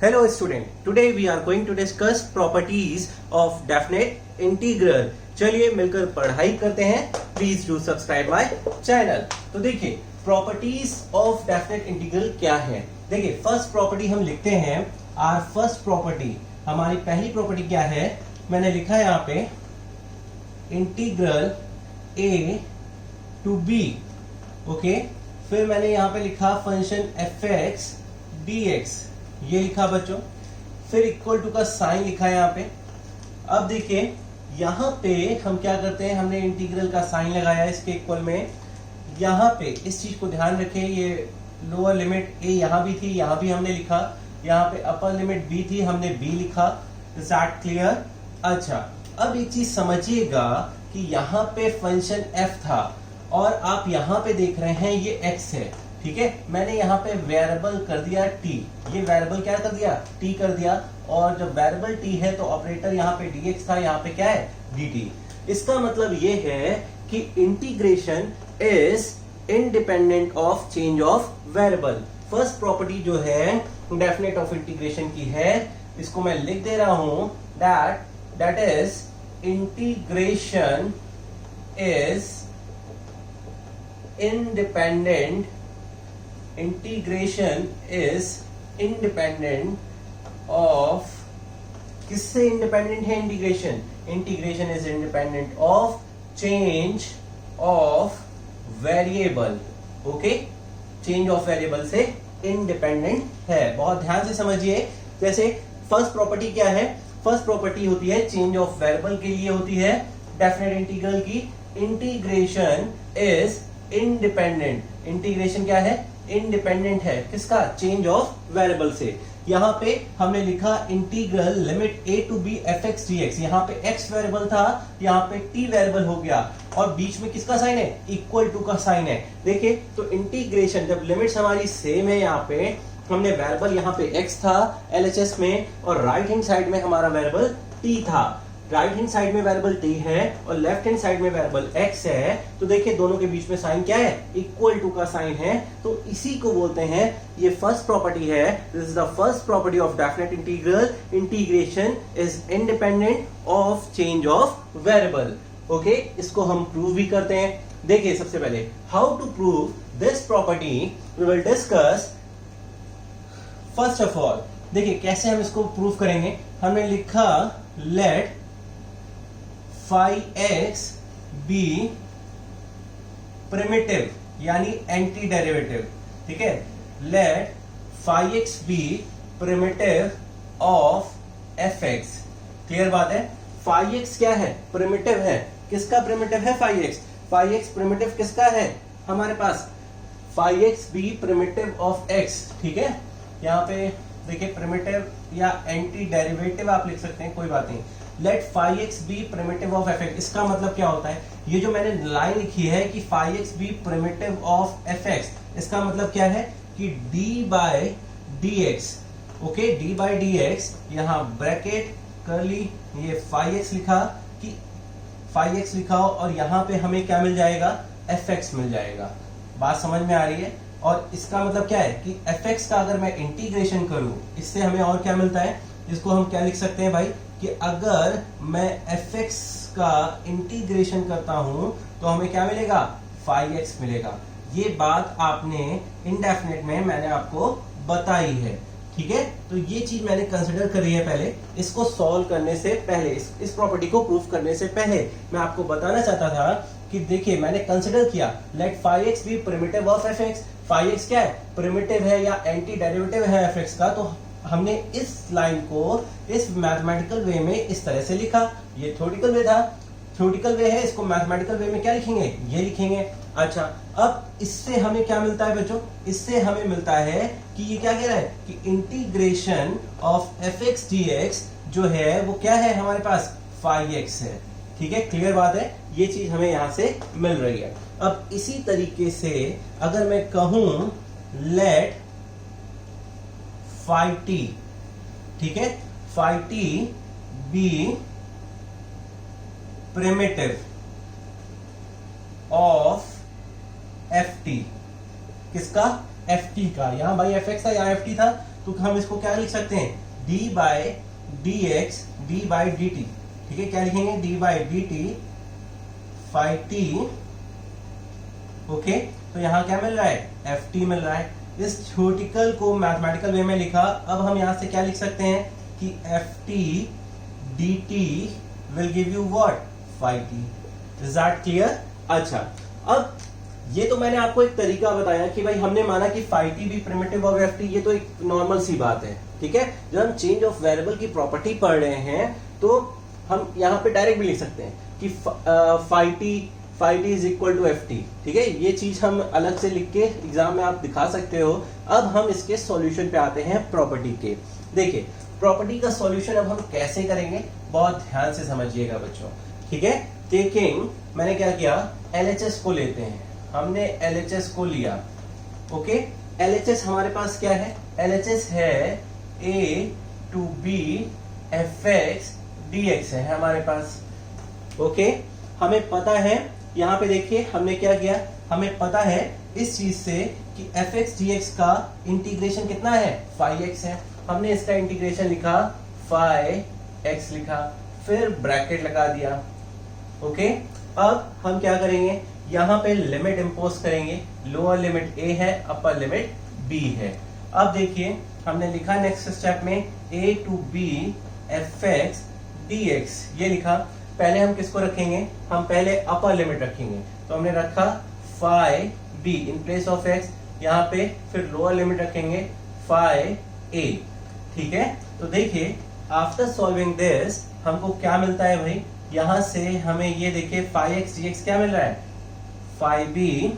Hello student, today we are going to discuss properties of definite integral. चलिए मिलकर पढ़ाई करते हैं. Please do subscribe my channel. तो देखिए प्रॉपर्टीज ऑफ डेफिनेट इंटीग्रल क्या है. देखिए फर्स्ट प्रॉपर्टी हम लिखते हैं. आर फर्स्ट प्रॉपर्टी, हमारी पहली प्रॉपर्टी क्या है, मैंने लिखा है यहाँ पे integral A to B. Okay, फिर मैंने यहाँ पे लिखा function F x D x, ये लिखा बच्चों. फिर इक्वल टू का साइन लिखा है यहाँ पे. अब देखिए यहाँ पे हम क्या करते हैं, हमने इंटीग्रल का साइन लगाया इसके इक्वल में. यहाँ पे इस चीज को ध्यान रखें, ये लोअर लिमिट ए यहाँ भी थी, यहाँ भी हमने लिखा. यहाँ पे अपर लिमिट बी थी, हमने बी लिखा. Is that clear? अच्छा, अब एक चीज समझिएगा कि यहाँ पे फंक्शन एफ था और आप यहाँ पे देख रहे हैं ये एक्स है. ठीक है, मैंने यहाँ पे वेरिएबल कर दिया टी. ये वेरिएबल क्या कर दिया, टी कर दिया. और जब वेरिएबल टी है तो ऑपरेटर यहाँ पे dx था, यहाँ पे क्या है dt. इसका मतलब ये है कि integration is independent of change of variable. First property जो है डेफिनेट ऑफ इंटीग्रेशन की है, इसको मैं लिख दे रहा हूं. That is integration is independent. Integration is independent of, किससे इंडिपेंडेंट है integration? Integration is independent of change of variable. Okay, change of variable से इंडिपेंडेंट है. बहुत ध्यान से समझिए. जैसे फर्स्ट प्रॉपर्टी क्या है, फर्स्ट प्रॉपर्टी होती है चेंज ऑफ वेरिएबल के लिए होती है डेफिनेट इंटीग्रल की. Integration is independent. इंटीग्रेशन क्या है, इंडिपेंडेंट है किसका, चेंज ऑफ वेरिएबल से. यहाँ पे हमने लिखा integral limit A to B F x D x. यहाँ पे एक्स वेरिएबल था, यहाँ पे टी वेरिएबल हो गया और बीच में किसका साइन है, इक्वल टू का साइन है. देखिए तो इंटीग्रेशन जब लिमिट्स हमारी सेम है, यहाँ पे हमने वेरिएबल यहाँ पे एक्स था एलएचएस में और राइट हैंड साइड में हमारा वेरिएबल टी था. राइट हैंड साइड में वेरिएबल टी है और लेफ्ट हैंड साइड में वेरिएबल एक्स है. तो देखिए दोनों के बीच में साइन क्या है, इक्वल टू का साइन है. तो इसी को बोलते हैं, ये फर्स्ट प्रॉपर्टी है. This is the first property of definite integral. Integration is independent of change of variable. Okay, इसको हम प्रूव भी करते हैं. देखिए सबसे पहले how to prove this property we will discuss. First of all देखिए कैसे हम इसको प्रूव करेंगे. हमने लिखा let phi x be primitive यानी एंटी डेरिवेटिव. ठीक है, let phi x be primitive of f x. Clear बात है. फाई एक्स क्या है, प्रिमिटिव है. किसका प्रिमिटिव है, phi x. Phi x primitive किसका है हमारे पास, phi x be primitive of x. ठीक है, यहाँ पे देखिए प्रिमिटिव या एंटी डेरिवेटिव आप लिख सकते हैं, कोई बात नहीं. Let phi x be primitive of f x. इसका मतलब क्या होता है, ये जो मैंने लाइन लिखी है कि phi x be primitive of f x, इसका मतलब क्या है कि d by d x. Okay, d by d x, यहाँ ब्रैकेट करली ये फाई एक्स लिखा कि फाई एक्स लिखा हो और यहाँ पे हमें क्या मिल जाएगा, एफ एक्स मिल जाएगा. बात समझ में आ रही है. और इसका मतलब क्या है कि एफ एक्स का अगर मैं इंटीग्रेशन करूं, इससे हमें और क्या मिलता है, इसको हम क्या लिख सकते हैं भाई, कि अगर मैं एफ एक्स का इंटीग्रेशन करता हूं तो हमें क्या मिलेगा, फाई एक्स मिलेगा. ये बात आपने इंडेफिनेट में मैंने आपको बताई है. ठीक है, तो ये चीज मैंने कंसिडर करी है. पहले इसको सॉल्व करने से पहले, इस प्रॉपर्टी को प्रूफ करने से पहले मैं आपको बताना चाहता था कि देखिए मैंने कंसिडर किया let phi x be primitive of f x. Phi x क्या है, प्रिमिटिव है या एंटी डेरिवेटिव है एफ एक्स का. तो हमने इस लाइन को इस मैथमेटिकल वे में इस तरह से लिखा. ये थ्योरेटिकल वे था, थ्योरेटिकल वे है, इसको मैथमेटिकल वे में क्या लिखेंगे, ये लिखेंगे. अच्छा, अब इससे हमें क्या मिलता है बच्चों, इससे हमें मिलता है कि ये क्या कह रहा है कि integration of f x D x जो है वो क्या है हमारे पास, फाई एक्स है. ठीक है, क्लियर बात है. ये चीज हमें यहां से मिल रही है. अब इसी तरीके से अगर मैं कहूं लेट फाई टी, ठीक है, phi t be primitive of f t. किसका, एफ टी का. यहां भाई एफ एक्स था, यहाँ एफ टी था, तो हम इसको क्या लिख सकते हैं, d by d x d by d t. ठीक है, क्या लिखेंगे, d by d t phi t. Okay, तो यहां क्या मिल रहा है, एफ टी मिल रहा है। इस थ्योरेटिकल को मैथमेटिकल वे में लिखा। अब हम यहां से क्या लिख सकते हैं कि f t d t will give you what, phi t. Is that clear? अच्छा, अब ये तो मैंने आपको एक तरीका बताया कि भाई हमने माना कि फाई टी भी प्रिमिटिव ऑफ एफ टी, ये तो एक नॉर्मल सी बात है। ठीक है, जब हम चेंज ऑफ वेरिएबल की प्रॉपर्टी पढ़ रहे हैं तो हम यहाँ पे डायरेक्ट भी लिख सकते हैं कि phi t is equal to f t. ठीक है, ये चीज हम अलग से लिख के एग्जाम में आप दिखा सकते हो। अब हम इसके सॉल्यूशन पे आते हैं प्रॉपर्टी के। देखिए, प्रॉपर्टी का सॉल्यूशन अब हम कैसे करेंगे, बहुत ध्यान से समझिएगा बच्चों। ठीक है, टेकिंग, मैंने क्या किया, एलएचएस को लेते हैं। हमने एलएचएस को लिया। ओके, एलएचएस हमारे पास क्या है, एलएचएस है a to B F x D x है हमारे पास। ओके, हमें पता है, यहां पे देखिए हमने क्या किया, हमें पता है इस चीज से कि एफ एक्स डी एक्स का इंटीग्रेशन कितना है, फाई एक्स है। हमने इसका इंटीग्रेशन लिखा, फाई एक्स लिखा, फिर ब्रैकेट लगा दिया। ओके, अब हम क्या करेंगे, यहां पे लिमिट इंपोज करेंगे। लोअर लिमिट ए है, अपर लिमिट बी है। अब देखिए हमने लिखा नेक्स्ट स्टेप में a to B F x D x, ये लिखा। पहले हम किसको रखेंगे, हम पहले अपर लिमिट रखेंगे। तो हमने रखा phi b in place of x यहाँ पे, फिर लोअर लिमिट रखेंगे फाई ए। ठीक है, तो देखिए आफ्टर सॉल्विंग दिस हमको क्या मिलता है भाई, यहां से हमें ये देखिए फाई एक्स डी एक्स क्या मिल रहा है, फाई बी।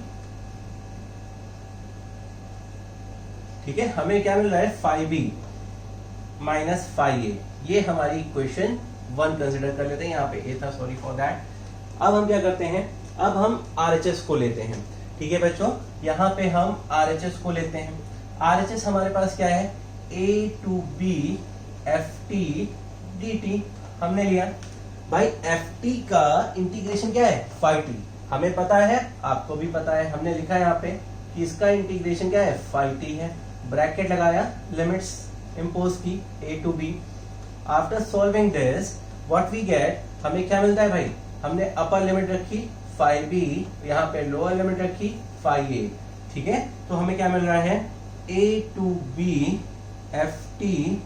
ठीक है, हमें क्या मिल रहा है, फाई बी माइनस फाई ए। ये हमारी इक्वेशन 1 कंसिडर कर लेते हैं, यहाँ पे ए था, सॉरी फॉर दैट। अब हम क्या करते हैं, अब हम आरएचएस को लेते हैं। ठीक है बच्चों, यहाँ पे हम आरएचएस को लेते हैं। आरएचएस हमारे पास क्या है, a to B f t d t हमने लिया। भाई एफ टी का इंटीग्रेशन क्या है, फाई टी, हमें पता है, आपको भी पता है। हमने लिखा है यहाँ पे कि इसका इंटीग्रेशन क्या है, फाई टी है। ब्रैकेट लगाया, लिमिट्स इंपोज की a to b. After solving this what we get, हमें क्या मिलता है भाई, हमने अपर लिमिट रखी फाई बी, यहाँ पे लोअर लिमिट रखी फाई ए। ठीक है, तो हमें क्या मिल रहा है, a to B f t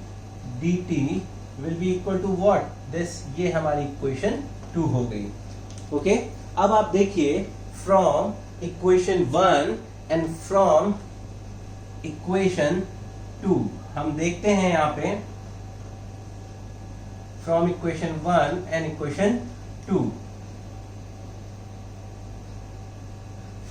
d t will be equal to what this, ये हमारी इक्वेशन 2 हो गई। ओके, अब आप देखिए from equation 1 and from equation 2 हम देखते हैं यहाँ पे, from equation 1 and equation 2,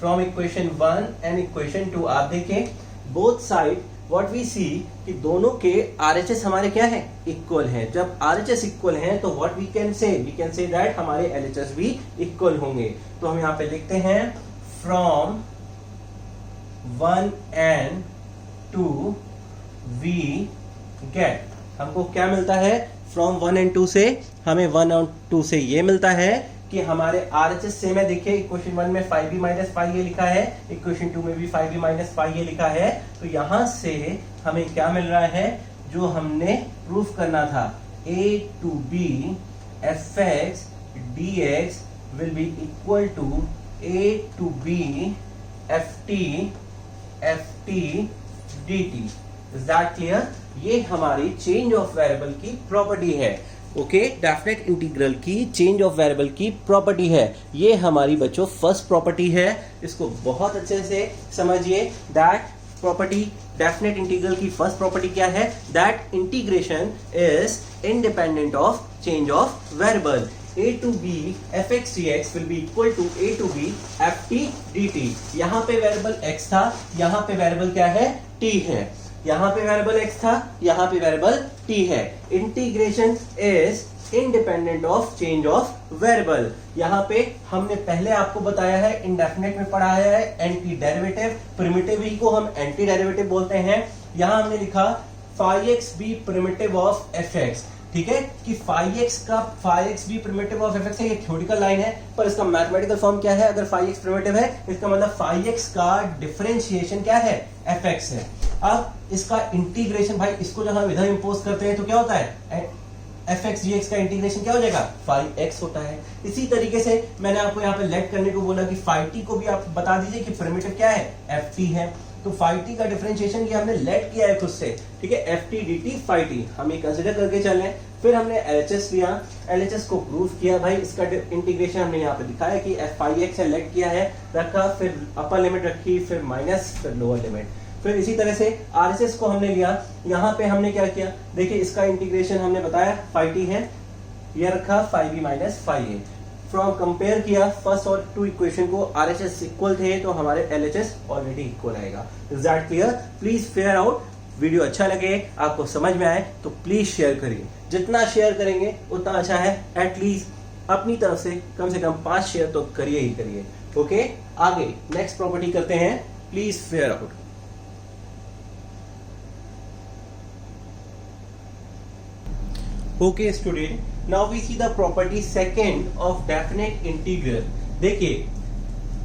from equation 1 and equation 2 आप देखिए बोथ साइड व्हाट वी सी कि दोनों के आरएचएस हमारे क्या है, इक्वल है। जब आरएचएस इक्वल है तो what we can say that हमारे एलएचएस भी इक्वल होंगे। तो हम यहाँ पे लिखते हैं फ्रॉम 1 एंड 2 वी गेट, हमको क्या मिलता है, फ्रॉम 1 एंड 2 से हमें 1 और 2 से ये मिलता है कि हमारे आरएचएस सेम है। देखिए इक्वेशन 1 में फाई बी माइनस फाई ए लिखा है, इक्वेशन 2 में भी फाई बी माइनस फाई ए लिखा है। तो यहां से हमें क्या मिल रहा है, जो हमने प्रूफ करना था, a to B F x D x will be equal to a to B f t d t. Is that clear? ये हमारी चेंज ऑफ वेरिएबल की प्रॉपर्टी है। ओके, डेफिनेट इंटीग्रल की चेंज ऑफ वेरिएबल की property है। ये हमारी बच्चों फर्स्ट प्रॉपर्टी है, इसको बहुत अच्छे से समझिए। दैट प्रॉपर्टी, डेफिनेट इंटीग्रल की फर्स्ट प्रॉपर्टी क्या है, that integration is independent of change of variable. a to b f x dx will be equal to a to b f t dt। यहाँ पे वेरिएबल x था, यहाँ पे variable क्या है, t है। यहाँ पे वेरिएबल x था, यहाँ पे वेरिएबल t है। Integration is independent of change of variable. यहाँ पे हमने पहले आपको बताया है, इंडेफिनेट में पढ़ाया है, एंटी डेरिवेटिव। प्रिमिटिव ही को हम एंटी डेरिवेटिव बोलते हैं। यहाँ हमने लिखा phi x be primitive of f x. ठीक है, कि फाई एक्स भी प्रिमिटिव ऑफ एफ एक्स है, ये थ्योरेटिकल लाइन है, पर इसका मैथमेटिकल फॉर्म क्या है, अगर फाई एक्स प्रिमिटिव है इसका मतलब फाई एक्स का डिफरेंशिएशन क्या है, एफ एक्स है। अब इसका इंटीग्रेशन भाई, इसको जब हम इधर इंपोज करते हैं तो क्या होता है, एफ एक्स डी एक्स का इंटीग्रेशन क्या हो जाएगा, फाइव एक्स होता है। इसी तरीके से मैंने आपको यहाँ पे लेट करने को बोला कि फाइव टी को भी आप बता दीजिए कि प्रिमिटिव क्या है, एफ टी है। तो फाइव टी का डिफरेंशिएशन ये हमने लेट किया है खुद से, ठीक है, F t d T five T हम ये कंसिडर करके चले। फिर हमने एलएचएस लिया, एलएचएस को प्रूव किया भाई, इसका इंटीग्रेशन हमने यहाँ पे दिखाया कि एफ फाइव एक्स है, लेट किया है, रखा, फिर अपर लिमिट रखी, फिर माइनस, फिर लोअर लिमिट। फिर इसी तरह से आरएचएस को हमने लिया, यहाँ पे हमने क्या किया, देखिए इसका इंटीग्रेशन हमने बताया फाइव टी है, ये रखा phi b minus phi a. From compare किया फर्स्ट और टू इक्वेशन को, आरएचएस इक्वल थे तो हमारे एलएचएस ऑलरेडी इक्वल आएगा। Is that clear? Please fair out. Video अच्छा लगे, आपको समझ में आए तो प्लीज शेयर करिए, जितना शेयर करेंगे उतना अच्छा है। एटलीस्ट अपनी तरफ से कम 5 शेयर तो करिए ही करिए। ओके, आगे नेक्स्ट प्रॉपर्टी करते हैं, please fair out. Okay student, now we see the property second of definite integral। देखिए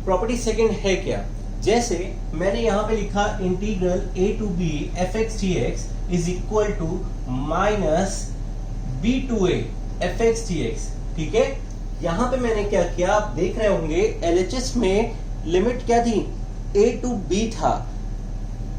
प्रॉपर्टी सेकंड है क्या, जैसे मैंने यहां पे लिखा integral a to b fx dx is equal to minus b to a fx dx, ठीक है। यहां पे मैंने क्या किया, आप देख रहे होंगे एलएचएस में लिमिट क्या थी, a to b था।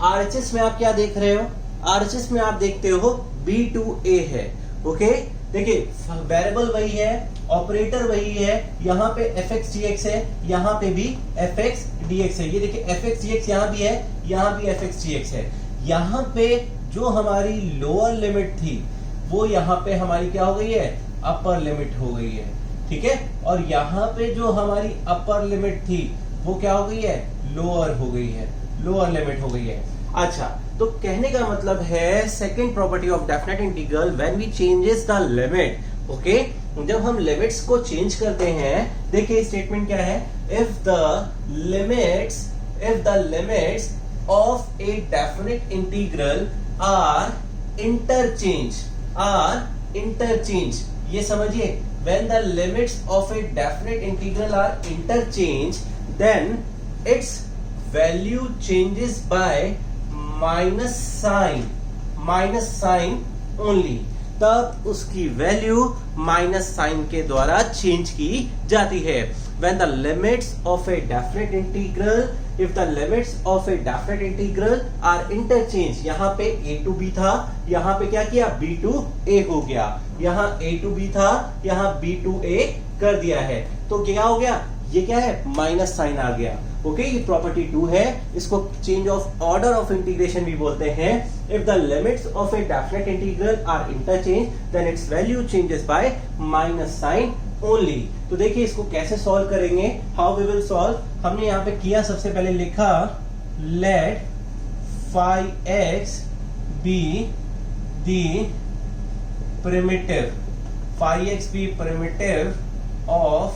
आरएचएस में आप क्या देख रहे हो, आरएचएस में आप देखते हो b to a है। ओके, देखिए वेरिएबल वही है, ऑपरेटर वही है, यहाँ पे fx dx है, यहाँ पे भी fx dx है। ये देखिए fx dx यहाँ भी है, यहाँ भी fx dx है। यहाँ पे जो हमारी लोअर लिमिट थी वो यहाँ पे हमारी क्या हो गई है, अपर लिमिट हो गई है, ठीक है। और यहाँ पे जो हमारी अपर लिमिट थी वो क्या हो गई है, लोअर हो गई है, लोअर लिमिट हो गई है। अच्छा, तो कहने का मतलब है second property of definite integral, when we changes the limit. Okay, जब हम लिमिट्स को चेंज करते हैं, देखिए स्टेटमेंट क्या है, if the limits of a definite integral are interchange, ये समझिए, when the limits of a definite integral are interchange, then its value changes by minus sign only, तब उसकी वैल्यू माइनस साइन के द्वारा चेंज की जाती है। When the limits of a definite integral, if the limits of a definite integral are interchange, यहाँ पे a to b था, यहाँ पे क्या किया, b to a हो गया, यहाँ a to b था, यहाँ b to a कर दिया है, तो क्या हो गया, ये क्या है, माइनस साइन आ गया। ओके, ये प्रॉपर्टी 2 है, इसको change of order of integration भी बोलते हैं। If the limits of a definite integral are interchange, then its value changes by minus sign only. तो देखिए इसको कैसे सॉल्व करेंगे, हाउ वी विल सॉल्व। हमने यहाँ पे किया, सबसे पहले लिखा let phi x be the primitive, phi x be primitive of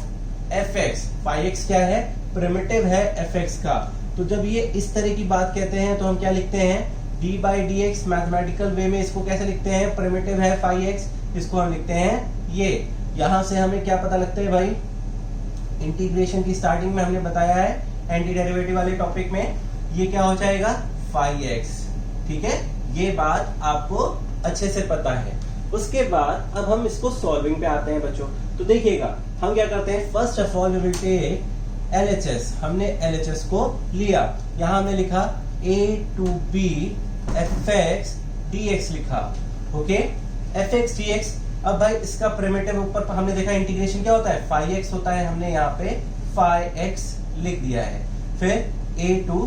f x. Phi x क्या है, प्रिमिटिव है fx का। तो जब ये इस तरह की बात कहते हैं तो हम क्या लिखते हैं, d by d x. Mathematical way में इसको कैसे लिखते हैं, प्रिमिटिव है 5x, इसको हम लिखते हैं ये। यहां से हमें क्या पता लगता है भाई, इंटीग्रेशन की स्टार्टिंग में हमने बताया है एंटी डेरिवेटिव वाले टॉपिक में, ये क्या हो जाएगा 5x, ठीक है। ये बात आपको अच्छे से पता है। उसके बाद अब हम इसको सॉल्विंग पे आते हैं बच्चों। तो देखिएगा हम क्या करते हैं, first of all we will take LHS। हमने LHS को लिया, यहां हमने लिखा a to b fx dx लिखा। Okay, fx dx। अब भाई इसका प्रिमिटिव ऊपर हमने देखा इंटीग्रेशन क्या होता है, 5x होता है, हमने यहाँ पे 5x लिख दिया है। फिर a to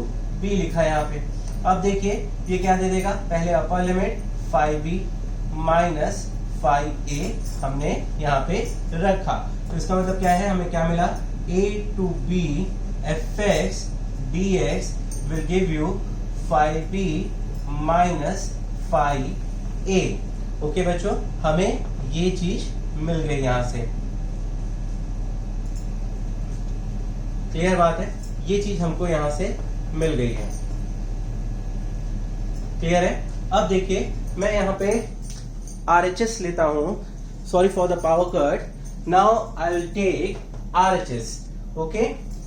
b लिखा यहाँ पे। अब देखिए ये क्या दे देगा, पहले upper limit 5b minus 5a हमने यहाँ पे रखा। तो इसका मतलब क्या है, हमें क्या मिला, a to b fx dx will give you 5b minus 5a। Okay बच्चों, हमें ये चीज मिल गई यहां से, क्लियर बात है, ये चीज हमको यहां से मिल गई है, क्लियर है। अब देखिए मैं यहां पे RHS लेता हूं, sorry for the power cut. Now I will take RHS। Okay,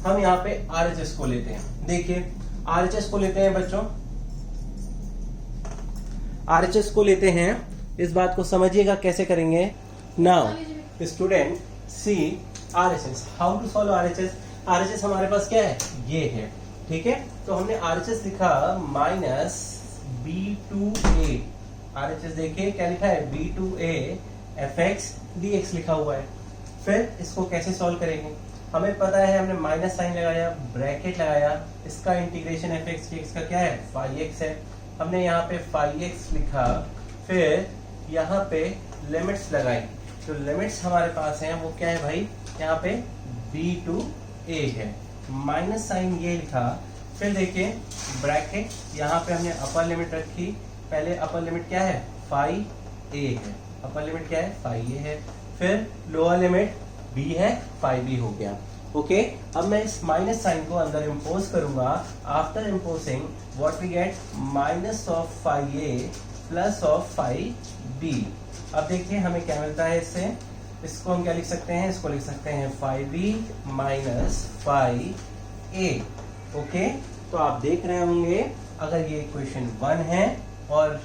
हम यहाँ पे RHS को लेते हैं। देखिए RHS को लेते हैं बच्चों, आरएचएस को लेते हैं, इस बात को समझिएगा कैसे करेंगे। Now student see RHS, how to solve RHS. RHS हमारे पास क्या है, ये है, ठीक है। तो हमने आरएचएस लिखा माइनस B2A, आरएचएस देखिए क्या लिखा है, B2A fx dx लिखा हुआ है। फिर इसको कैसे सॉल्व करेंगे, हमें पता है, हमने माइनस साइन लगाया, ब्रैकेट लगाया, इसका इंटीग्रेशन fx dx का क्या है, फाई एक्स है। हमने यहाँ पे फाई एक्स लिखा, फिर यहाँ पे लिमिट्स लगाई। जो लिमिट्स हमारे पास हैं वो क्या है भाई, यहाँ पे B2A है, माइनस साइन ये लिखा। फिर देखिए ब्रैकेट, यहाँ पे हमने अपर लिमिट रखी। पहले अपर लिमिट क्या है, फाई ए है, अपर लिमिट क्या है, फाई ए है। फिर लोअर लिमिट b है, फाई बी हो गया। ओके, अब मैं इस माइनस साइन को अंदर इंपोज करूंगा। After imposing what we get, minus of phi a plus of phi b. अब देखिए हमें क्या मिलता है इससे, इसको हम क्या लिख सकते हैं, इसको लिख सकते हैं फाई बी माइनस फाई ए। ओके, तो आप देख रहे होंगे अगर ये इक्वेशन 1 है और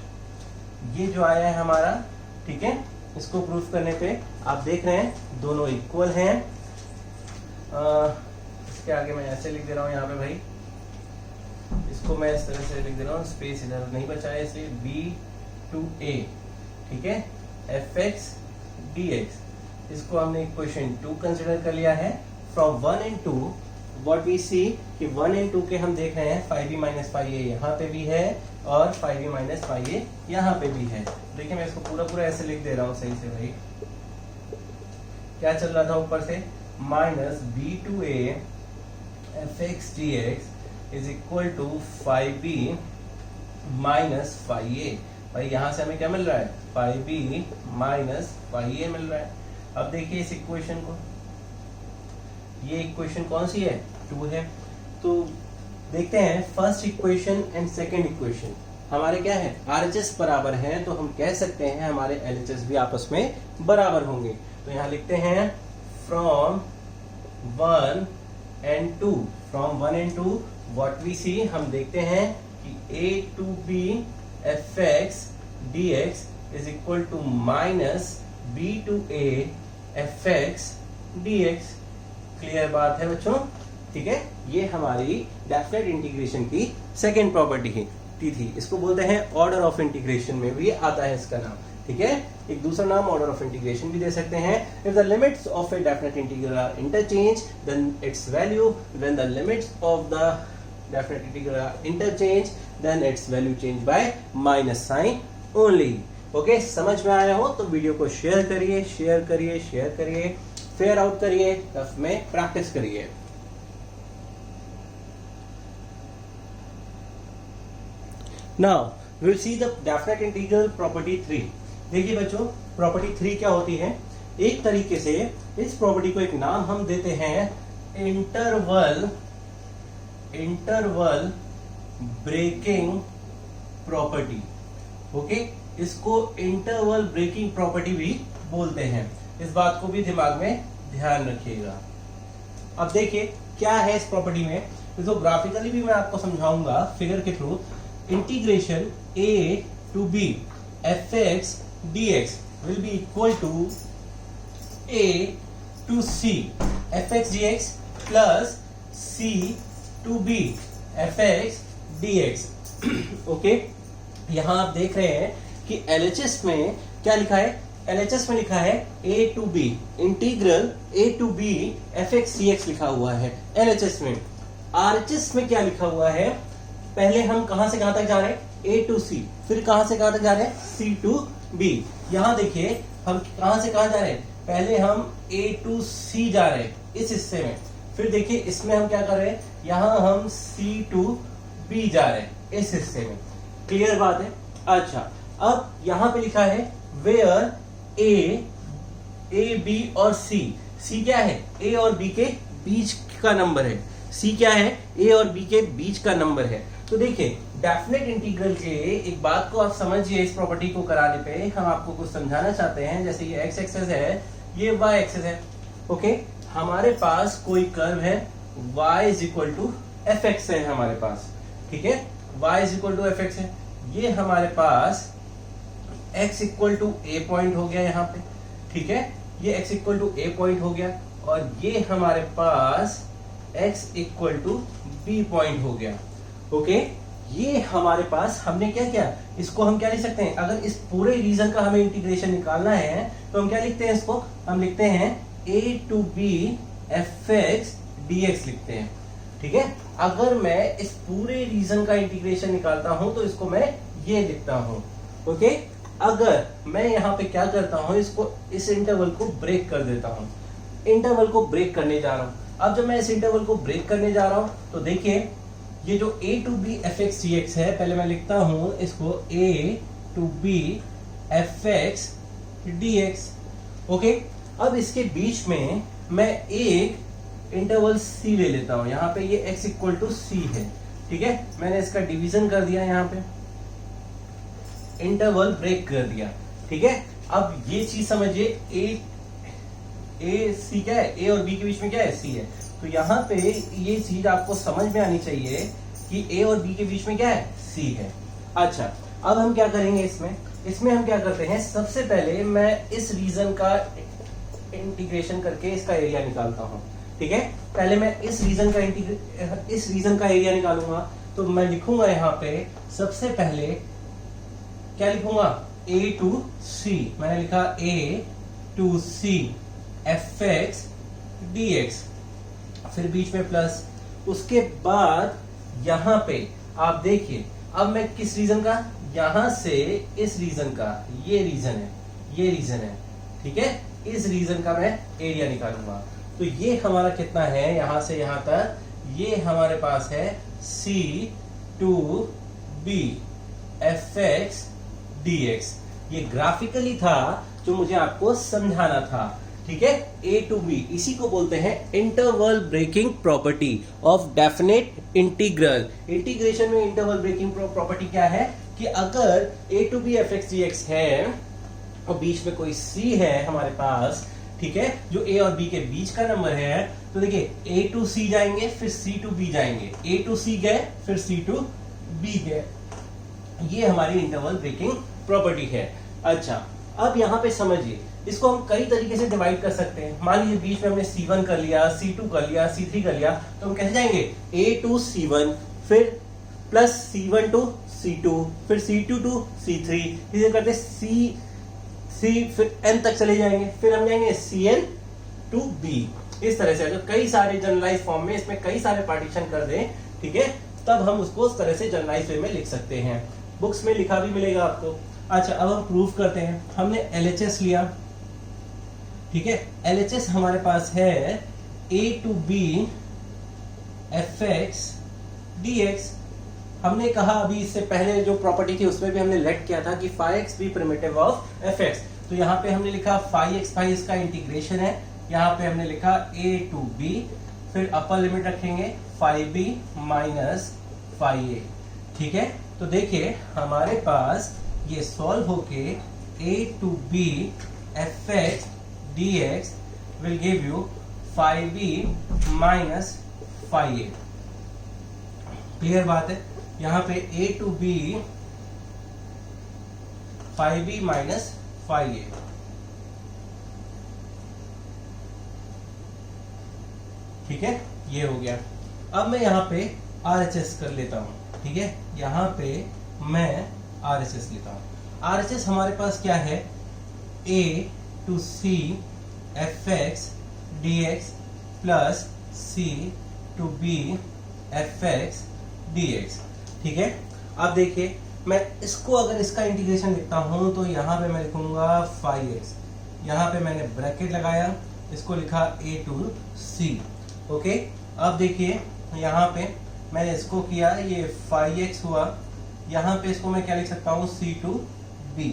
ये जो आया है हमारा, ठीक है, इसको प्रूफ करने पे आप देख रहे हैं दोनों इक्वल हैं। इसके आगे मैं ऐसे लिख दे रहा हूं यहाँ पे भाई, इसको मैं इस तरह से लिख दे रहा हूँ, स्पेस इधर नहीं बचा है इसलिए B2A, ठीक है, fx dx। इसको हमने इक्वेशन 2 कंसिडर कर लिया है। फ्रॉम 1 एंड 2 व्हाट वी सी कि 1 एंड 2 के हम देख रहे हैं, फाई बी माइनस फाई ए यहाँ पे भी है और फाई बी माइनस फाई ए यहाँ पे भी है। देखिए मैं इसको पूरा ऐसे लिख दे रहा हूँ सही से भाई। क्या चल रहा था ऊपर से, minus B2A fx dx is equal to phi b minus phi a. भाई यहाँ से हमें क्या मिल रहा है, phi b minus phi a मिल रहा है। अब देखिए इस इक्वेशन को, ये इक्वेशन कौन सी है, 2 है। तो देखते हैं first equation and second equation हमारे क्या है, आरएचएस बराबर हैं, तो हम कह सकते हैं हमारे एलएचएस भी आपस में बराबर होंगे। तो यहाँ लिखते हैं from 1 and 2, from 1 and 2 what we see, हम देखते हैं कि a to b fx dx is equal to minus b to a fx dx। Clear बात है बच्चों, ठीक है। ये हमारी डेफिनेट इंटीग्रेशन की सेकेंड प्रॉपर्टी थी। इसको बोलते हैं ऑर्डर ऑफ इंटीग्रेशन में भी आता है इसका नाम, ठीक है। एक दूसरा नाम ऑर्डर ऑफ इंटीग्रेशन भी दे सकते हैं। If the limits of a definite integral are interchange then its value, when the limits of the definite integral are interchange then its value change by minus sign only. Okay, समझ में आया हो तो video को share करिए, share करिए, share करिए, fair out करिए, टफ में प्रैक्टिस करिए। Now we will see the definite integral property 3। देखिए बच्चों, प्रॉपर्टी 3 क्या होती है, एक तरीके से इस प्रॉपर्टी को एक नाम हम देते हैं इंटरवल ब्रेकिंग प्रॉपर्टी। ओके, इसको इंटरवल ब्रेकिंग प्रॉपर्टी भी बोलते हैं, इस बात को भी दिमाग में ध्यान रखिएगा। अब देखिए क्या है इस प्रॉपर्टी में, इसको ग्राफिकली भी मैं आपको समझाऊंगा फिगर के through. Integration a to b fx dx will be equal to a to c fx dx plus c to b fx dx। Okay, यहां आप देख रहे हैं कि LHS में क्या लिखा है, LHS में लिखा है a to b, integral a to b fx dx लिखा हुआ है LHS में। RHS में क्या लिखा हुआ है, पहले हम कहां से कहां तक जा रहे हैं, a to c, फिर कहां से कहां तक जा रहे हैं, c to b। यहां देखिए हम कहां से कहां जा रहे हैं, पहले हम a to c जा रहे हैं इस हिस्से में, फिर देखिए इसमें हम क्या कर रहे हैं, यहां हम c to b जा रहे हैं इस हिस्से में। क्लियर बात है। अच्छा, अब यहां पे लिखा है वेयर a b और c क्या है, a और b के बीच का नंबर है, c क्या है, a और b के बीच का नंबर है। तो देखिए डेफिनेट इंटीग्रल के एक बात को आप समझिए, इस प्रॉपर्टी को कराने पे हम आपको कुछ समझाना चाहते हैं। जैसे ये x एक्सेस है, ये y एक्सेस है। ओके, हमारे पास कोई कर्व है y is equal to fx है हमारे पास, ठीक है, y is equal to fx है। ये हमारे पास x equal to a point हो गया यहाँ पे, ठीक है, ये x equal to a point हो गया, और ये हमारे पास x equal to b point हो गया। ओके, ये हमारे पास हमने क्या किया, इसको हम क्या लिख सकते हैं, अगर इस पूरे रीजन का हमें इंटीग्रेशन निकालना है तो हम क्या लिखते हैं, इसको हम लिखते हैं a to B F x D x लिखते हैं, ठीक है। अगर मैं इस पूरे रीजन का इंटीग्रेशन निकालता हूं तो इसको मैं ये लिखता हूं। ओके, अगर मैं यहाँ पे क्या करता हूं, इसको इस इंटरवल को ब्रेक कर देता हूं, इंटरवल को ब्रेक करने जा रहा हूं। अब जब मैं इस इंटरवल को ब्रेक करने जा रहा हूं तो देखिए ये जो a to B F x D x है, पहले मैं लिखता हूं इसको a to B F x D x. Okay, अब इसके बीच में मैं एक इंटरवल c ले लेता हूं, यहाँ पे ये x इक्वल टू c है, ठीक है। मैंने इसका डिवीजन कर दिया, यहाँ पे इंटरवल ब्रेक कर दिया, ठीक है। अब ये चीज समझिए, ए सी क्या है, ए और बी के बीच में क्या है, सी है। तो यहाँ पे ये चीज आपको समझ में आनी चाहिए कि ए और बी के बीच में क्या है, सी है। अच्छा, अब हम क्या करेंगे, इसमें हम क्या करते हैं, सबसे पहले मैं इस रीजन का इंटीग्रेशन करके इसका एरिया निकालता हूं, ठीक है। पहले मैं इस रीजन का एरिया निकालूंगा, तो मैं लिखूंगा यहाँ पे सबसे पहले क्या लिखूंगा, a टू c, मैंने लिखा a to c f x D x, फिर बीच में प्लस, उसके बाद यहां पे आप देखिए, अब मैं किस रीजन का, यहां से इस रीजन का, ये रीजन है, ठीक है, इस रीजन का मैं एरिया निकालूंगा। तो ये हमारा कितना है, यहां से यहां तक ये हमारे पास है c to b f x D x. ये ग्राफिकली था जो मुझे आपको समझाना था, ठीक है। ए टू बी, इसी को बोलते हैं interval breaking property of definite integral. Integration में इंटरवल ब्रेकिंग प्रॉपर्टी क्या है कि अगर a to B F x D x है और बीच में कोई सी है हमारे पास, ठीक है, जो ए और बी के बीच का नंबर है, तो देखिए ए टू सी जाएंगे, फिर सी टू बी जाएंगे, ए टू सी गए, फिर सी टू बी गए, ये हमारी इंटरवल ब्रेकिंग प्रॉपर्टी है। अच्छा, अब यहाँ पे समझिए, इसको हम कई तरीके से डिवाइड कर सकते हैं। मान लीजिए बीच में हमने C1 कर लिया, C2 कर लिया, C3 कर लिया, तो हम कैसे जाएंगे, A टू C1, फिर प्लस C1 टू C2, फिर C2 टू C3, इसे करते C फिर N तक चले जाएंगे, फिर हम जाएंगे Cn टू B। इस तरह से अगर कई सारे जनरलाइज फॉर्म में इसमें कई सारे पार्टीशन कर दें, ठीक है, तब हम उसको उस तरह से जनरलाइज वे में लिख सकते हैं। बुक्स में लिखा भी मिलेगा आपको। अच्छा, अब हम प्रूफ करते हैं। हमने LHS लिया, ठीक है, LHS हमारे पास है a to b f x D x. हमने कहा अभी इससे पहले जो प्रॉपर्टी थी उसमें भी हमने लेट किया था कि phi x be primitive of f x. तो यहाँ पे हमने लिखा फाई एक्स, फाई इसका इंटीग्रेशन है, यहाँ पे हमने लिखा a टू b, फिर अपर लिमिट रखेंगे phi b minus phi a, ठीक है। तो देखिए हमारे पास ये सॉल्व होके a to b f x dx will give you phi b minus phi a। Clear बात है, यहाँ पे a to b phi b minus phi a, ठीक है, ये हो गया। अब मैं यहाँ पे RHS कर लेता हूँ, ठीक है, यहाँ पे मैं RHS लेता हूँ। RHS हमारे पास क्या है, a to c f x D x plus c to b f x D x, ठीक है। अब देखिए मैं इसको अगर इसका इंटीग्रेशन लिखता हूं तो यहाँ पे मैं लिखूंगा फाई एक्स, यहाँ पे मैंने ब्रैकेट लगाया, इसको लिखा a टू c। ओके, अब देखिए यहाँ पे मैंने इसको किया, ये फाई एक्स हुआ, यहाँ पे इसको मैं क्या लिख सकता हूँ, c टू b,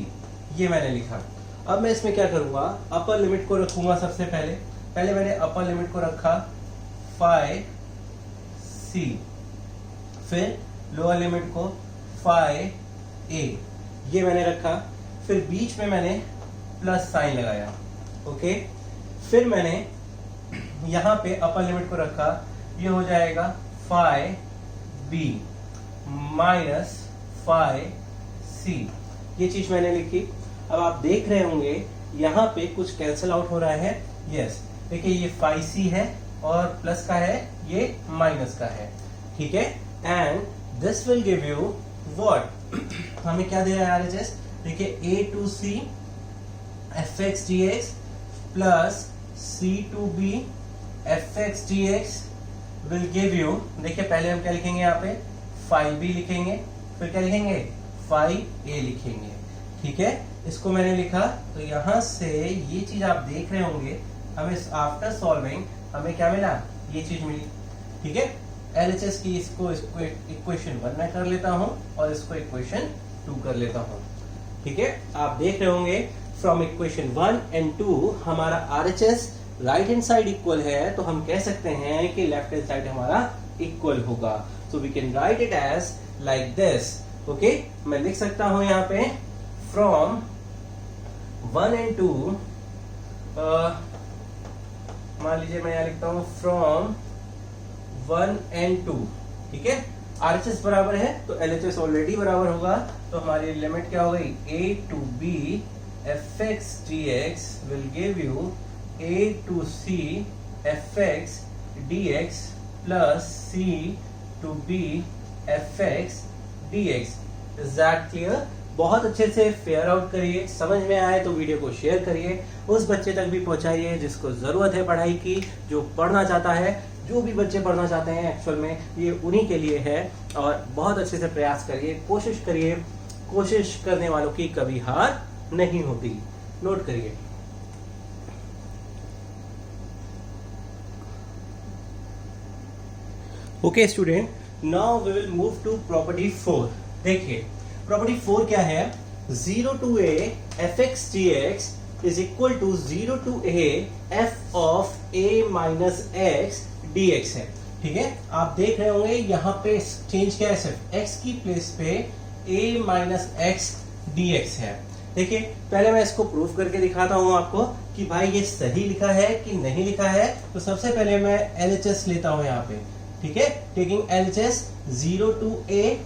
ये मैंने लिखा। अब मैं इसमें क्या करूंगा, अपर लिमिट को रखूंगा सबसे पहले मैंने अपर लिमिट को रखा फाई सी, फिर लोअर लिमिट को फाई ए, ये मैंने रखा, फिर बीच में मैंने प्लस साइन लगाया। ओके, फिर मैंने यहाँ पे अपर लिमिट को रखा, ये हो जाएगा फाई बी माइनस फाई सी, ये चीज मैंने लिखी। अब आप देख रहे होंगे यहाँ पे कुछ कैंसिल आउट हो रहा है। यस, देखिए ये फाई सी है और प्लस का है, ये माइनस का है, ठीक है। And this will give you what, हमें क्या दे रहा है आरएचएस, देखिए a to c f x D x plus c to B F x D x will give you, देखिए पहले हम क्या लिखेंगे यहाँ पे, फाई बी लिखेंगे, फिर क्या लिखेंगे, फाई ए लिखेंगे, ठीक है। इसको मैंने लिखा, तो यहां से ये चीज आप देख रहे होंगे, हमें आफ्टर सॉल्विंग हमें क्या मिला, ये चीज मिली, ठीक है। एलएचएस की इसको इक्वेशन 1 में कर लेता हूं और इसको इक्वेशन 2 कर लेता हूं, ठीक है। आप देख रहे होंगे फ्रॉम इक्वेशन 1 एंड 2 हमारा RHS right hand side equal है, तो हम कह सकते हैं कि लेफ्ट हैंड साइड हमारा इक्वल होगा। So we can write it as like this, okay. मैं लिख सकता हूं यहाँ पे फ्रॉम 1 एंड 2, मान लीजिए मैं यहाँ लिखता हूं फ्रॉम 1 एंड 2, ठीक है। आरएचएस बराबर है तो एलएचएस ऑलरेडी बराबर होगा, तो हमारी लिमिट क्या हो गई, a to B F x D x will give you a to c fx dx plus c to b fx dx। Is that clear? बहुत अच्छे से फेयर आउट करिए, समझ में आए तो वीडियो को शेयर करिए, उस बच्चे तक भी पहुंचाइए जिसको जरूरत है पढ़ाई की, जो पढ़ना चाहता है। जो भी बच्चे पढ़ना चाहते हैं एक्चुअल में ये उन्हीं के लिए है, और बहुत अच्छे से प्रयास करिए, कोशिश करिए, कोशिश करने वालों की कभी हार नहीं होती। नोट करिए। Okay student, now we will move to property 4। देखिए प्रॉपर्टी 4 क्या है, 0 to a f x D x is equal to 0 to a f of a minus x D x है, ठीक है। आप देख रहे होंगे यहाँ पे चेंज क्या है, सिर्फ x की प्लेस पे a minus x D x है। देखिए पहले मैं इसको प्रूफ करके दिखाता हूं आपको कि भाई ये सही लिखा है कि नहीं लिखा है। तो सबसे पहले मैं एलएचएस लेता हूं यहाँ पे, ठीक है। Taking LHS 0 to a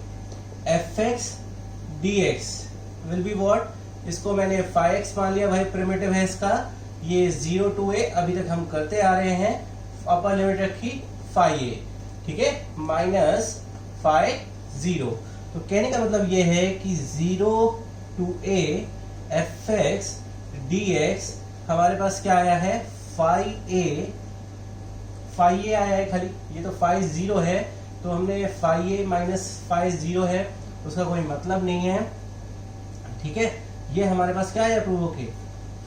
f x D x will be what, इसको मैंने फाई एक्स मान लिया, भाई प्रिमिटिव है इसका। ये 0 to a अभी तक हम करते आ रहे हैं, अपर लिमिट रखी फाई ए, ठीक है, माइनस फाई 0। तो कहने का मतलब ये है कि 0 to a f x D x हमारे पास क्या आया है, फाई ए आया है खाली, ये तो फाई 0 है, तो हमने फाई ए माइनस फाई 0 है, उसका कोई मतलब नहीं है, ठीक है। ये हमारे पास क्या आया प्रूव होके,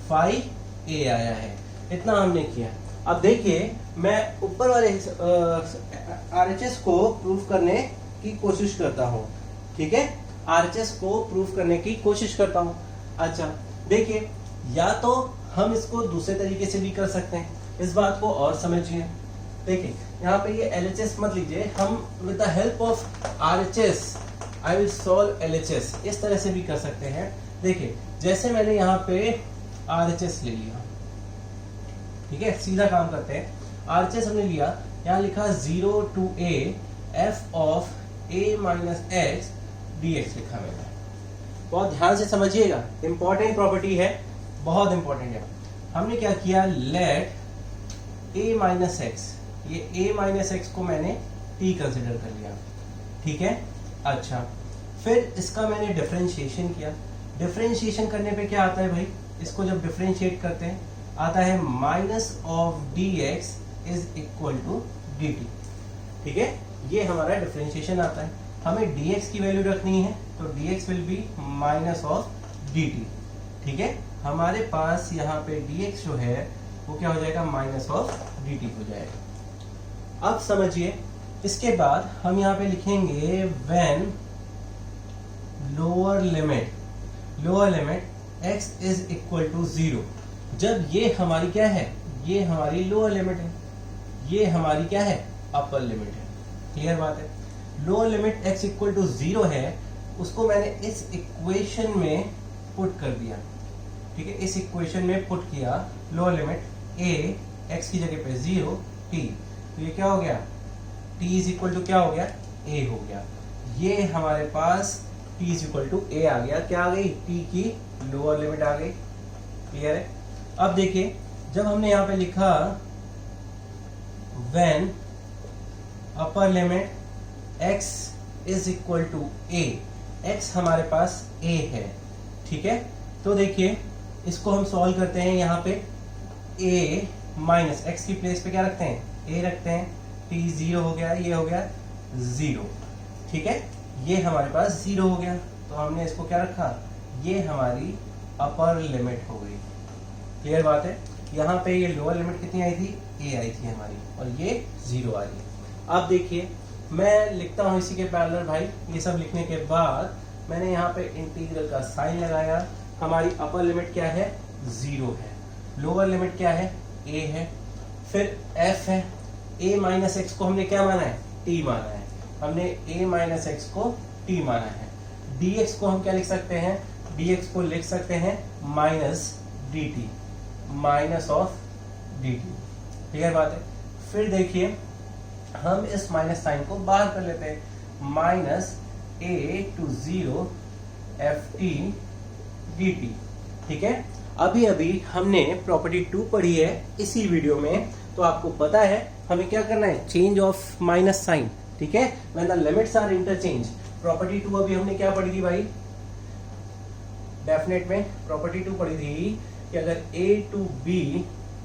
फाई ए आया है, इतना हमने किया। अब देखिए मैं ऊपर वाले आरएचएस को प्रूफ करने की कोशिश करता हूं, ठीक है। आरएचएस को प्रूफ करने की कोशिश करता हूं। अच्छा देखिए, या तो हम इसको दूसरे तरीके से भी कर सकते हैं, इस बात को और समझिए। देखिए यहाँ पे ये एलएचएस मत लीजिए, हम with the help of RHS I will solve LHS, इस तरह से भी कर सकते हैं। देखिए जैसे मैंने यहाँ पे आरएचएस ले लिया, ठीक है, सीधा काम करते हैं। आरएचएस हमने लिया, यहाँ लिखा 0 to a f of a minus x D x लिखा मैंने। बहुत ध्यान से समझिएगा, इंपॉर्टेंट प्रॉपर्टी है, बहुत इंपॉर्टेंट है। हमने क्या किया, लेट a माइनस एक्स, ये a माइनस एक्स को मैंने t कंसिडर कर लिया, ठीक है। अच्छा फिर इसका मैंने डिफरेंशिएशन किया। डिफरेंशिएशन करने पे क्या आता है भाई, इसको जब डिफरेंशिएट करते हैं आता है minus of d x is equal to d t, ठीक है। ये हमारा डिफरेंशिएशन आता है। हमें dx की वैल्यू रखनी है, तो dx will be minus of dt, ठीक है। हमारे पास यहाँ पे dx जो है वो क्या हो जाएगा, माइनस ऑफ dt हो जाएगा। अब समझिए, इसके बाद हम यहाँ पे लिखेंगे when lower limit x is equal to 0, जब ये हमारी क्या है, ये हमारी लोअर लिमिट है, ये हमारी क्या है, अपर लिमिट है। क्लियर बात है। Lower limit x equal to 0 है, उसको मैंने इस इक्वेशन में पुट कर दिया, ठीक है। इस इक्वेशन में पुट किया लोअर लिमिट a x की जगह पे 0 t, तो ये क्या हो गया, t इज इक्वल टू क्या हो गया, a हो गया। ये हमारे पास t t is equal to a आ गया, क्या आ गई, t की लोअर लिमिट आ गई। क्लियर है। अब देखिए जब हमने यहां पे लिखा when upper limit x is equal to a, x हमारे पास a है, ठीक है। तो देखिए इसको हम सॉल्व करते हैं, यहाँ पे a माइनस x की प्लेस पे क्या रखते हैं, a रखते हैं, t 0 हो गया, ये हो गया 0, ठीक है। ये हमारे पास 0 हो गया, तो हमने इसको क्या रखा, ये हमारी अपर लिमिट हो गई। क्लियर बात है। यहाँ पे ये लोअर लिमिट कितनी आई थी, a आई थी हमारी, और ये 0 आ रही है। अब देखिए मैं लिखता हूं इसी के पैरेलल भाई, ये सब लिखने के बाद मैंने यहाँ पे इंटीग्रल का साइन लगाया। हमारी अपर लिमिट क्या है, 0 है, लोअर लिमिट क्या है, a है, फिर f है, a माइनस एक्स को हमने क्या माना है, t माना है, हमने a माइनस एक्स को t माना है। dx को हम क्या लिख सकते हैं, dx को लिख सकते हैं minus dt, minus of dt। Clear बात है। फिर देखिए हम इस माइनस साइन को बाहर कर लेते हैं, minus a to 0 ft dt, ठीक है। अभी अभी हमने प्रॉपर्टी 2 पढ़ी है इसी वीडियो में, तो आपको पता है हमें क्या करना है, चेंज ऑफ माइनस साइन, ठीक है, when the limits are interchange. Property 2 अभी हमने क्या पढ़ी थी भाई, डेफिनेट में प्रॉपर्टी 2 पढ़ी थी कि अगर a to b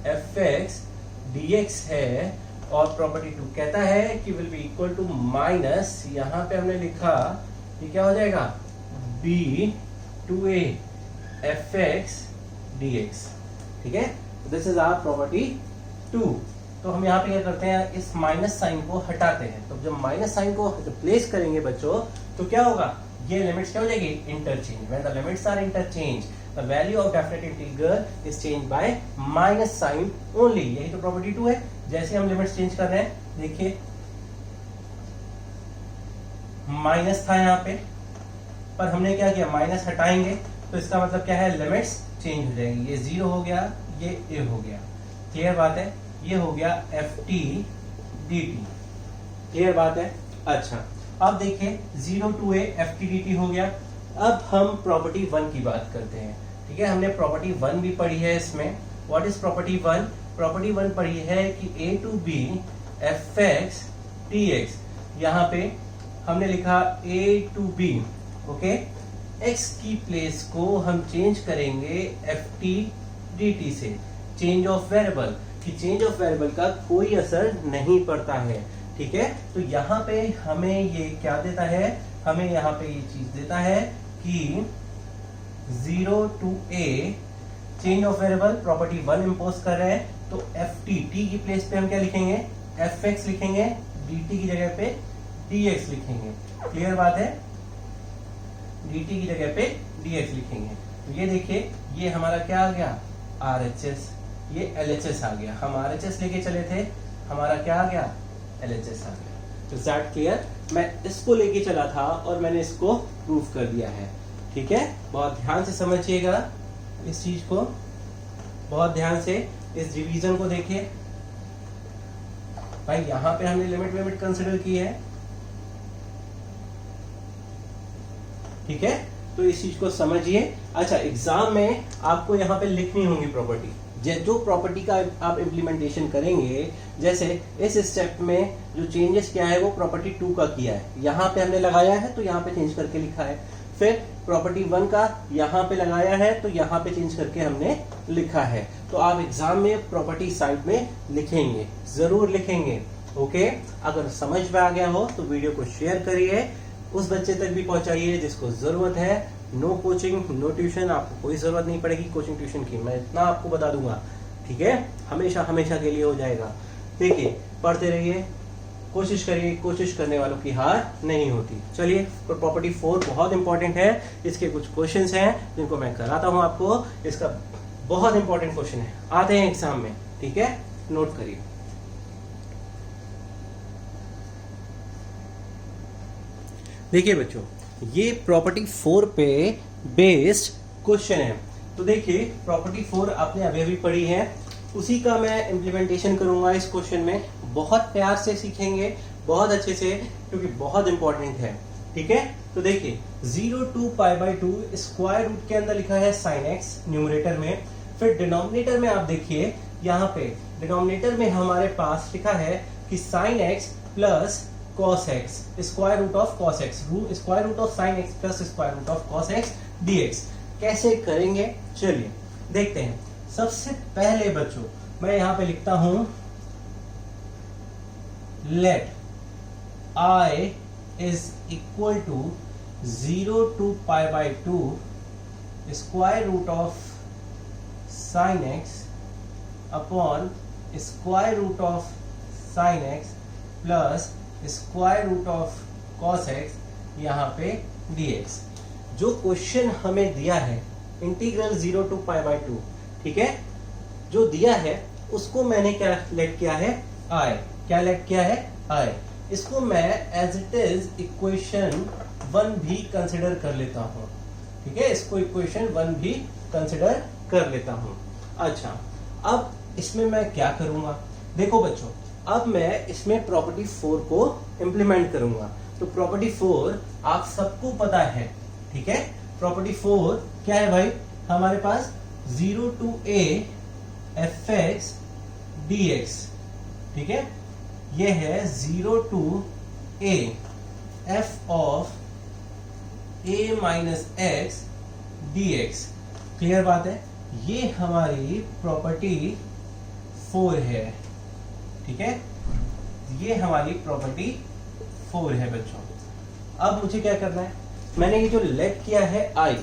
fx dx है, और प्रॉपर्टी 2 कहता है कि will be equal to minus, यहां पे हमने लिखा कि क्या हो जाएगा, b to a fx dx, ठीक है। This is our property 2। तो हम यहाँ पे क्या करते हैं, इस माइनस साइन को हटाते हैं। तो जब माइनस साइन को रिप्लेस करेंगे बच्चों, तो क्या होगा, ये लिमिट्स क्या हो जाएगी, interchange. When the limits are interchange the value of definite integral is change by minus sign only. यही तो प्रॉपर्टी 2 है। जैसे हम लिमिट्स चेंज कर रहे हैं, देखिए माइनस था यहाँ पे, पर हमने क्या किया, माइनस हटाएंगे, तो इसका मतलब क्या है, लिमिट्स चेंज हो जाएगी। ये 0 हो गया, ये a हो गया। क्लियर बात है। ये हो गया ft dt। क्लियर बात है। अच्छा अब देखिए 0 टू a ft dt हो गया। अब हम प्रॉपर्टी 1 की बात करते हैं, ठीक है। हमने प्रॉपर्टी 1 भी पढ़ी है इसमें। What is property 1? प्रॉपर्टी 1 पढ़ी है कि a to b fx dx, यहाँ पे हमने लिखा a to b, okay. x की प्लेस को हम चेंज करेंगे ft dt से, चेंज ऑफ वेरिएबल। कि चेंज ऑफ वेरिएबल का कोई असर नहीं पड़ता है, ठीक है। तो यहाँ पे हमें ये क्या देता है, हमें यहाँ पे ये चीज देता है कि 0 to a change of variable property 1 impose कर रहे हैं, तो ft t की प्लेस पे हम क्या लिखेंगे, fx लिखेंगे, dt की जगह पे dx लिखेंगे। क्लियर बात है। dt की जगह पे dx लिखेंगे। तो ये देखिए ये हमारा क्या आ गया, RHS, ये LHS आ गया। हम RHS लेके चले थे, हमारा क्या आ गया, LHS आ गया। तो दैट क्लियर। मैं इसको लेके चला था और मैंने इसको प्रूफ कर दिया है, ठीक है। बहुत ध्यान से समझिएगा इस चीज को, बहुत ध्यान से इस डिवीजन को देखिए भाई। यहां पे हमने लिमिट कंसिडर की है, ठीक है। तो इस चीज को समझिए। अच्छा एग्जाम में आपको यहाँ पे लिखनी होंगी प्रॉपर्टी, जो प्रॉपर्टी का आप इम्प्लीमेंटेशन करेंगे। जैसे इस स्टेप में जो चेंजेस किया है वो प्रॉपर्टी 2 का किया है, यहाँ पे हमने लगाया है तो यहाँ पे चेंज करके लिखा है। फिर प्रॉपर्टी 1 का यहाँ पे लगाया है तो यहाँ पे चेंज करके हमने लिखा है। तो आप एग्जाम में प्रॉपर्टी साइड में लिखेंगे, जरूर लिखेंगे, ओके। अगर समझ में आ गया हो तो वीडियो को शेयर करिए, उस बच्चे तक भी पहुंचाइए जिसको जरूरत है। नो कोचिंग नो ट्यूशन, आपको कोई जरूरत नहीं पड़ेगी कोचिंग ट्यूशन की, मैं इतना आपको बता दूंगा, ठीक है। हमेशा हमेशा के लिए हो जाएगा। देखिए पढ़ते रहिए, कोशिश करिए, कोशिश करने वालों की हार नहीं होती। चलिए प्रॉपर्टी 4 बहुत इंपॉर्टेंट है, इसके कुछ क्वेश्चंस हैं जिनको मैं कराता हूं आपको। इसका बहुत इंपॉर्टेंट क्वेश्चन है, आते हैं एग्जाम में, ठीक है, नोट करिए। देखिए बच्चों ये प्रॉपर्टी 4 पे बेस्ड क्वेश्चन है। तो देखिए प्रॉपर्टी 4 आपने अभी अभी पढ़ी है, उसी का मैं इम्प्लीमेंटेशन करूंगा इस क्वेश्चन में। बहुत प्यार से सीखेंगे, बहुत अच्छे से, क्योंकि बहुत इंपॉर्टेंट है, ठीक है, तो देखिए 0 to π/2 स्क्वायर रूट के अंदर लिखा है sin x न्यूमरेटर में, फिर डिनोमिनेटर में आप देखिए यहाँ पे डिनोमिनेटर में हमारे पास लिखा है कि sin x plus cos x square root of cos x, square root of sin x plus square root of cos x dx। कैसे करेंगे चलिए देखते हैं। सबसे पहले बच्चों मैं यहां पे लिखता हूं let I is equal to 0 to π/2 square root of sin x upon square root of sin x plus square root of cos x यहाँ पे dx। जो क्वेश्चन हमें दिया है इंटीग्रल 0 to π/2, ठीक है, जो दिया है उसको मैंने क्या लेट किया है I, क्या लेट किया है I। इसको मैं एज इट इज इक्वेशन 1 भी कंसिडर कर लेता हूं, ठीक है, इसको इक्वेशन 1 भी कंसिडर कर लेता हूं। अच्छा, अब इसमें मैं क्या करूंगा, देखो बच्चों अब मैं इसमें प्रॉपर्टी 4 को इंप्लीमेंट करूंगा। तो प्रॉपर्टी 4 आप सबको पता है, ठीक है, प्रॉपर्टी 4 क्या है भाई, हमारे पास 0 to a fx dx, ठीक है, ये है 0 to a f of a minus x dx। Clear बात है, ये हमारी प्रॉपर्टी 4 है, ठीक है, ये हमारी प्रॉपर्टी 4 है बच्चों। अब मुझे क्या करना है, मैंने ये जो लेट किया है I,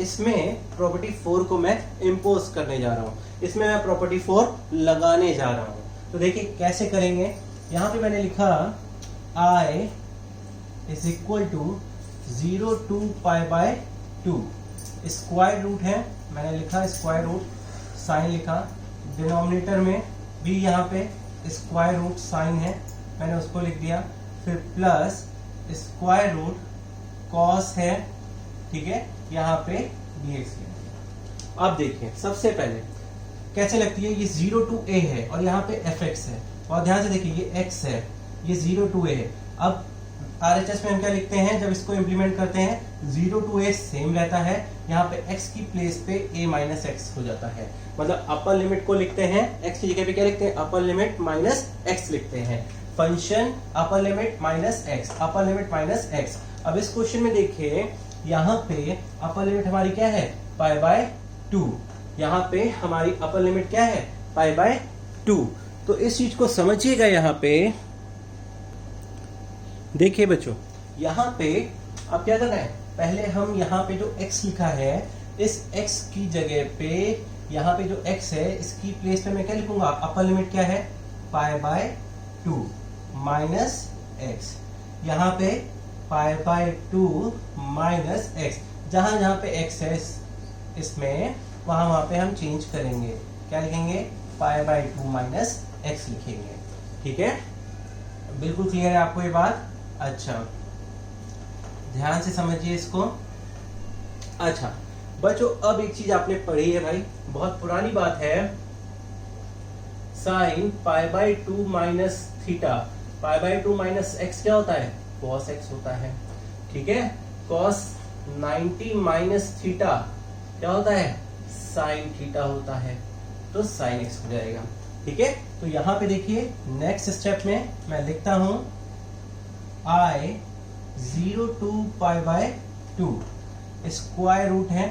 इसमें प्रॉपर्टी 4 को मैं इंपोज करने जा रहा हूं, इसमें मैं प्रॉपर्टी 4 लगाने जा रहा हूं। तो देखिए कैसे करेंगे, यहां पे मैंने लिखा I is equal to 0 to π/2 square root है, मैंने लिखा स्क्वायर रूट, साइन लिखा, डिनोमिनेटर में भी यहाँ पे स्क्वायर रूट साइन है, मैंने उसको लिख दिया, फिर प्लस स्क्वायर रूट कॉस है, ठीक है, यहाँ पे dx लिख दिया। अब देखिए सबसे पहले कैसे लगती है, ये 0 to a है और यहाँ पे fx है, और ध्यान से देखिए ये x है, ये 0 to a है। अब RHS में हम क्या लिखते हैं, जब इसको इंप्लीमेंट करते हैं 0 to a सेम रहता है, यहाँ पे x की प्लेस पे a माइनस एक्स हो जाता है, मतलब अपर लिमिट को लिखते हैं x की जगह पे क्या लिखते हैं, अपर लिमिट माइनस एक्स लिखते हैं, function upper limit minus x, upper limit minus x. अब इस क्वेश्चन में देखिए यहाँ पे अपर लिमिट हमारी क्या है π/2, यहाँ पे हमारी अपर लिमिट क्या है π/2। तो इस चीज को समझिएगा, यहाँ पे देखिए बच्चों, यहाँ पे अब क्या करना है, पहले हम यहाँ पे जो x लिखा है इस x की जगह पे यहाँ पे जो x है इसकी प्लेस पे मैं क्या लिखूंगा, अपर लिमिट क्या है π/2 माइनस एक्स, यहाँ पे π/2 माइनस एक्स, जहां जहां पे x है इसमें वहां पे हम चेंज करेंगे, क्या लिखेंगे π/2 माइनस एक्स लिखेंगे, ठीक है, बिल्कुल क्लियर है आपको ये बात। अच्छा ध्यान से समझिए इसको। अच्छा बच्चों अब एक चीज आपने पढ़ी है भाई, बहुत पुरानी बात है, sine π/2 minus theta, π/2 minus x क्या होता है, cos x होता है, ठीक है, cos 90 माइनस थीटा क्या होता है, साइन थीटा होता है, तो साइन x हो जाएगा, ठीक है। तो यहाँ पे देखिए नेक्स्ट स्टेप में मैं लिखता हूं I 0 to π/2 स्क्वायर रूट है,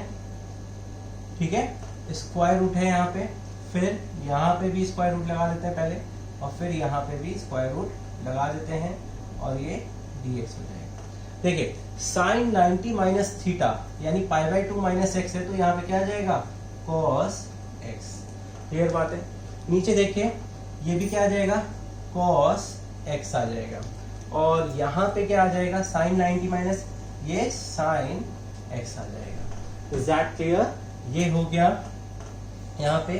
ठीक है, स्क्वायर रूट है यहाँ पे, फिर यहाँ पे भी स्क्वायर रूट लगा देते हैं पहले, और फिर यहाँ पे भी स्क्वायर रूट लगा देते हैं, और ये dx हो जाएगा। देखिए साइन 90 माइनस थीटा यानी π/2 माइनस एक्स है, तो यहाँ पे क्या आ जाएगा cos x, क्लियर बात है। नीचे देखिए ये भी क्या आ जाएगा cos x आ जाएगा, और यहाँ पे क्या आ जाएगा साइन 90 माइनस ये साइन x आ जाएगा। इज दैट क्लियर, ये हो गया। यहाँ पे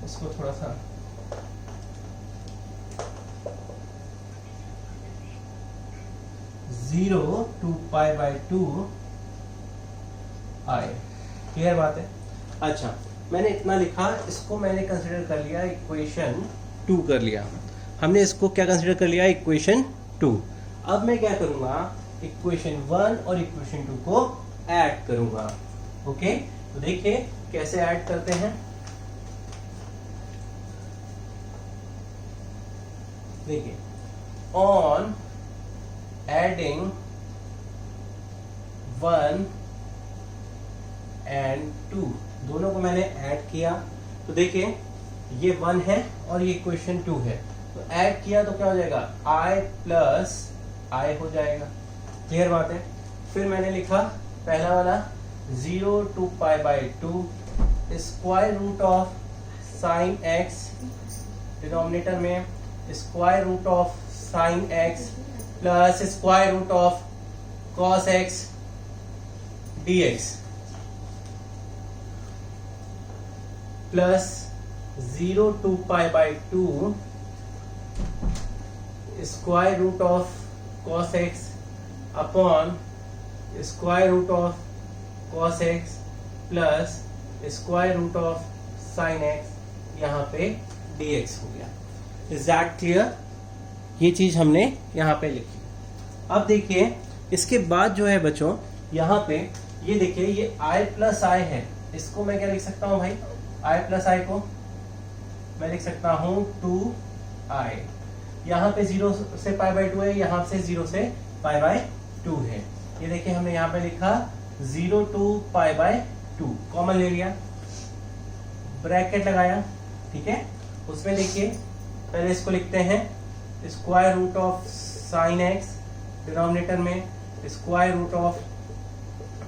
इसको थोड़ा सा जीरो टू π/2 आए, क्लियर बात है। अच्छा मैंने इतना लिखा, इसको मैंने कंसिडर कर लिया इक्वेशन 2 कर लिया, हमने इसको क्या कंसिडर कर लिया इक्वेशन 2। अब मैं क्या करूंगा, इक्वेशन 1 और इक्वेशन 2 को ऐड करूंगा। ओके, तो देखिए कैसे ऐड करते हैं। देखिए, ऑन एडिंग 1 एंड 2 दोनों को मैंने ऐड किया, तो देखिए ये 1 है और ये इक्वेशन 2 है, तो ऐड किया तो क्या हो जाएगा, i प्लस i हो जाएगा। क्लियर बात है। फिर मैंने लिखा पहला वाला 0 to pi by 2 square root of sine x, denominator में square root of sine x plus square root of cos x dx plus 0 to pi by 2 square root of cos x upon square root of cos x plus square root of sine x, यहाँ पे dx हो गया। Is that clear? ये चीज हमने यहाँ पे लिखी। अब देखिए इसके बाद जो है बच्चों, यहाँ पे ये देखिए ये i प्लस i है, इसको मैं क्या लिख सकता हूँ भाई, i प्लस i को मैं लिख सकता हूँ 2i। यहाँ पे 0 से पाई बाई 2 है, यहाँ से 0 से पाई बाई 2 है। ये देखिए हमने यहाँ पे लिखा 0 to पाई बाई 2, कॉमन ले लिया, ब्रैकेट लगाया, ठीक है। उसमें देखिए पहले इसको लिखते हैं square root of sine x, denominator में square root of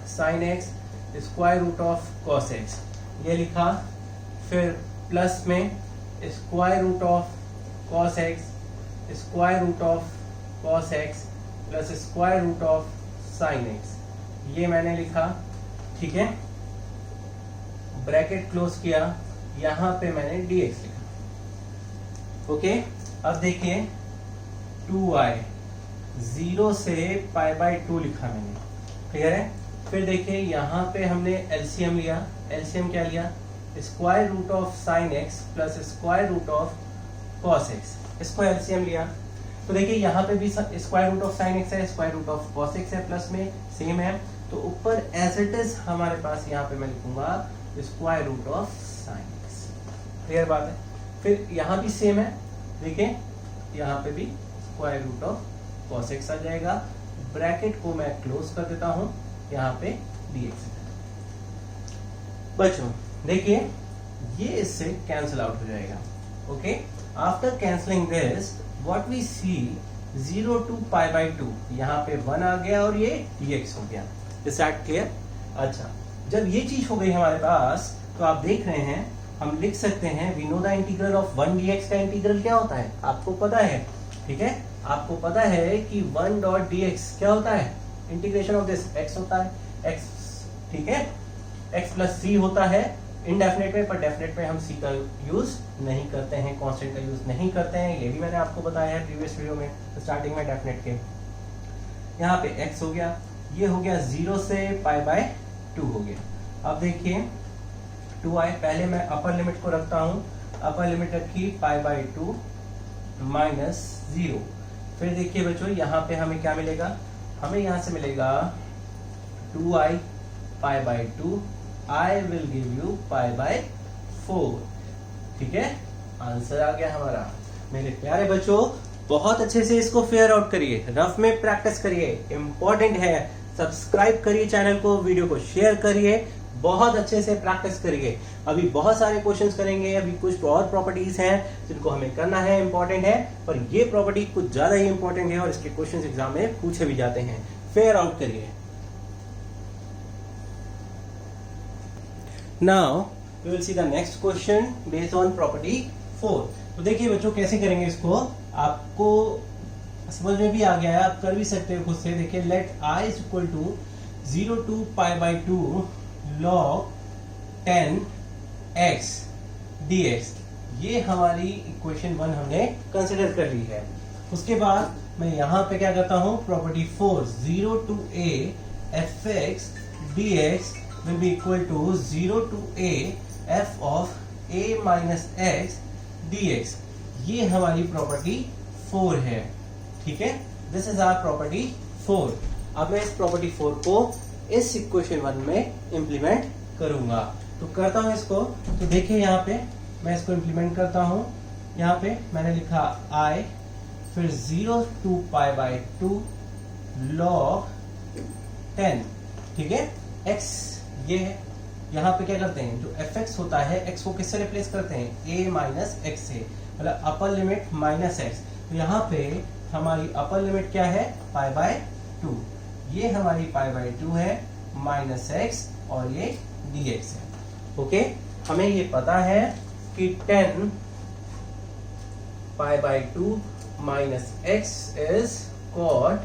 sine x square root of cos x, ये लिखा। फिर प्लस में square root of cos x square root of cos x plus square root of sine x, ये मैंने लिखा, ठीक है। ब्रैकेट क्लोज किया, यहां पे मैंने dx लिखा। ओके, अब देखिए 2i 0 से पाई बाई 2 लिखा मैंने, क्लियर है। फिर देखिए यहाँ पे हमने एलसीएम लिया, एलसीएम क्या लिया, square root of sine x plus square root of cos x, इसको एलसीएम लिया। तो देखिए यहाँ पे भी square root of sine x है, square root of cos x है, प्लस में सेम है, तो ऊपर एज इट इज हमारे पास यहाँ पे मैं लिखूंगा square root of sine x. Clear बात है। फिर यहाँ भी सेम है, देखिए यहाँ पे भी square root of cos x आ जाएगा। ब्रैकेट को मैं क्लोज कर देता हूं, यहाँ पे dx। बच्चों देखिए ये इससे कैंसिल आउट हो जाएगा। ओके, after cancelling this what we see 0 to pi by 2, यहाँ पे 1 आ गया और ये dx हो गया। Is that clear? अच्छा, जब ये चीज हो गई हमारे पास, तो आप देख रहे हैं हम लिख सकते हैं we know the integral of 1 dx का इंटीग्रल क्या होता है, आपको पता है, ठीक है। आपको पता है कि 1 डॉट dx क्या होता है, इंटीग्रेशन ऑफ दिस x होता है, x, ठीक है, x प्लस c होता है इनडेफिनेट में, पर डेफिनेट में हम c का यूज नहीं करते हैं, कांस्टेंट का यूज नहीं करते हैं, ये भी मैंने आपको बताया है प्रीवियस वीडियो में, स्टार्टिंग में डेफिनेट के। यहाँ पे x हो गया, ये हो गया 0 से पाई बाय 2 हो गया। अब देखिए 2i, पहले मैं अपर लिमिट को रखता हूं, अपर लिमिट रखी पाई बाय 2 माइनस 0। फिर देखिए बच्चों यहाँ पे हमें क्या मिलेगा, हमें यहाँ से मिलेगा 2i pi by 2, I will give you pi by 4, ठीक है। आंसर आ गया हमारा। मेरे प्यारे बच्चों बहुत अच्छे से इसको फेयर आउट करिए, रफ में प्रैक्टिस करिए, इंपॉर्टेंट है। सब्सक्राइब करिए चैनल को, वीडियो को शेयर करिए, बहुत अच्छे से प्रैक्टिस करिए। अभी बहुत सारे क्वेश्चंस करेंगे, अभी कुछ और प्रॉपर्टीज हैं जिनको हमें करना है, इंपॉर्टेंट है, पर ये प्रॉपर्टी कुछ ज्यादा ही इंपॉर्टेंट है और इसके क्वेश्चंस एग्जाम में पूछे भी जाते हैं। फेयर आउट करिए। Now we will see the next question based on property 4। तो देखिए बच्चों कैसे करेंगे इसको, आपको समझ में भी आ गया है, आप कर भी सकते हो खुद से। देखिए let i is equal to 0 to pi bye 2 log 10x dx, ये हमारी इक्वेशन 1 हमने कंसिडर कर ली है। उसके बाद मैं यहाँ पे क्या करता हूँ, property 4 0 to a fx dx will be equal to 0 to a f of a minus x dx, ये हमारी प्रॉपर्टी 4 है, ठीक है। This is our property 4। अब मैं इस प्रॉपर्टी 4 को इस इक्वेशन 1 में इंप्लीमेंट करूंगा। तो करता हूं इसको। तो देखिए यहाँ पे मैं इसको इंप्लीमेंट करता हूं। यहाँ पे मैंने लिखा I, फिर 0 to पाई बाय 2 log 10, ठीक है। x ये है। यहाँ पे क्या करते हैं, जो fx होता है x को किससे रिप्लेस करते हैं, a माइनस एक्स से, मतलब अपर लिमिट माइनस एक्स। तो यहाँ पे हमारी अपर लिमिट क्या है, पाई बाय 2। ये हमारी पाई बाय 2 है, माइनस एक्स, और ये dx है। ओके, हमें ये पता है कि 10 pi by 2 minus x is cot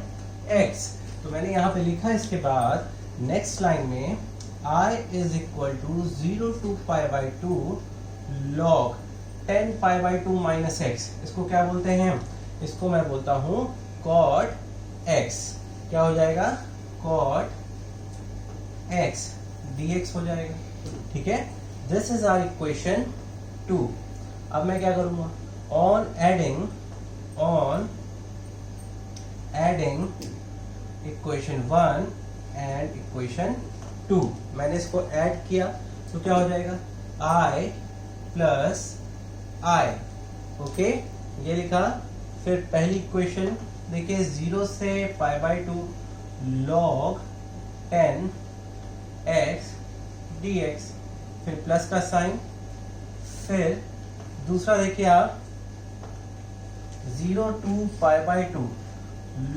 x। तो मैंने यहाँ पे लिखा, इसके बाद नेक्स्ट लाइन में I is equal to 0 to pi bye 2 log 10 pi by 2 minus x. इसको क्या बोलते हैं, इसको मैं बोलता हूं cot x। क्या हो जाएगा, cot x dx हो जाएगा, ठीक है। This is our equation 2। अब मैं क्या करूंगा, on adding equation 1 and equation 2, मैंने इसको ऐड किया तो क्या हो जाएगा, I प्लस I। ओके, ये लिखा। फिर पहली इक्वेशन देखिए, 0 से pi bye 2 log 10 x dx, फिर प्लस का साइन। फिर दूसरा देखिए आप, 0 to pi bye 2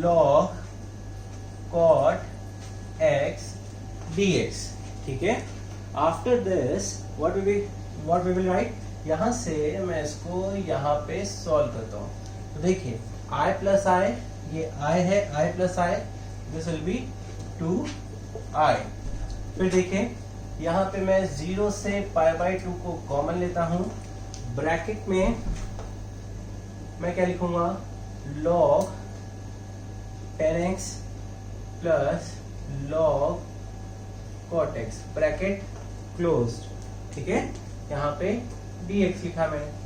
log cot x dx, ठीक है। After this what we will write, यहां से मैं इसको यहां पे सॉल्व करता हूं। तो देखिए I प्लस I, ये I है, I plus I, this will be 2I। फिर देखिए यहां पे मैं 0 से पाई बाय 2 को कॉमन लेता हूं। ब्रैकेट में मैं क्या लिखूंगा, log 10x plus log cot x, bracket closed, ठीक है। यहाँ पे dx लिखा मैंने।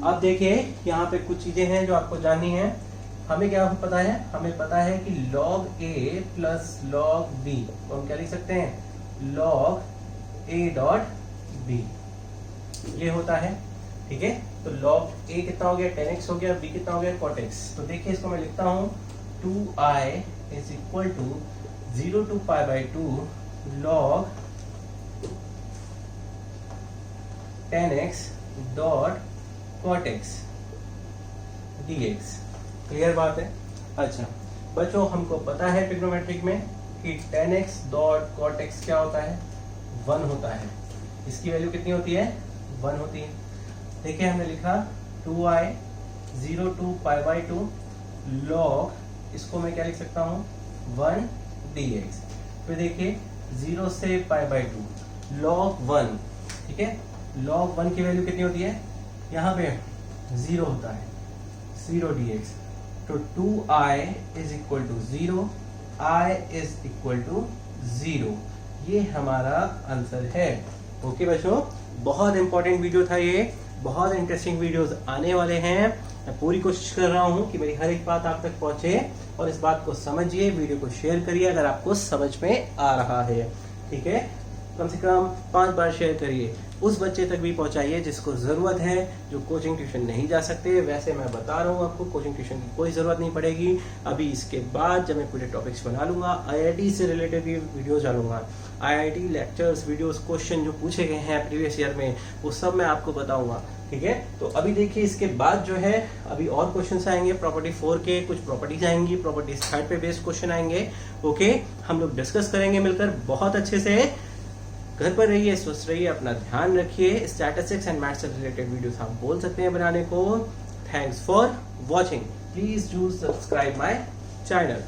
अब देखिए यहाँ पे कुछ चीजें हैं जो आपको जाननी है। हमें क्या पता है, हमें पता है कि log a plus log b तो हम क्या लिख सकते हैं, log a डॉट b, ये होता है, ठीक है। तो log a कितना हो गया, 10x हो गया, b कितना हो गया, cot x। तो देखिए इसको मैं लिखता हूं 2i is equal to 0 to pi bye 2 log 10x dot cot x dx। Clear बात है। अच्छा बच्चों, हमको पता है ट्रिग्नोमेट्रिक में कि 10x डॉट cot x क्या होता है, 1 होता है। इसकी वैल्यू कितनी होती है, 1 होती है। देखिए हमने लिखा 2i 0 to pi bye 2 log, इसको मैं क्या लिख सकता हूँ, 1 dx। फिर देखिए 0 से पाई बाय 2 log 1, ठीक है। log 1 की वैल्यू कितनी होती है, यहाँ पे 0 होता है, 0 dx। तो 2i is equal to 0, i is equal to 0, ये हमारा आंसर है। ओके बच्चों, बहुत इंपॉर्टेंट वीडियो था ये, बहुत इंटरेस्टिंग वीडियोस आने वाले हैं। मैं पूरी कोशिश कर रहा हूँ कि मेरी हर एक बात आप तक पहुंचे, और इस बात को समझिए, वीडियो को शेयर करिए अगर आपको समझ में आ रहा है, ठीक है। कम से कम 5 बार शेयर करिए, उस बच्चे तक भी पहुंचाइए जिसको जरूरत है, जो कोचिंग ट्यूशन नहीं जा सकते। वैसे मैं बता रहा हूँ आपको, कोचिंग ट्यूशन की कोई जरूरत नहीं पड़ेगी। अभी इसके बाद जब मैं पूरे टॉपिक्स बना लूंगा, आईआईटी से रिलेटेड भी वीडियोस डालूंगा, आईआईटी लेक्चर्स, वीडियोस, क्वेश्चन जो पूछे गए हैं प्रीवियस ईयर में, वो सब मैं आपको बताऊंगा, ठीक है। तो अभी देखिए इसके बाद जो है अभी और क्वेश्चंस आएंगे प्रॉपर्टी 4 के, कुछ प्रॉपर्टीज आएंगी, प्रॉपर्टीज 3 पे बेस्ड क्वेश्चन आएंगे। ओके, हम लोग डिस्कस करेंगे मिलकर बहुत अच्छे से। घर पर रहिए, स्वस्थ रहिए, अपना ध्यान रखिए। स्टैटिस्टिक्स एंड मैथ्स से रिलेटेड वीडियोस आप बोल सकते हैं बनाने को। Thanks for watching, please do subscribe my channel.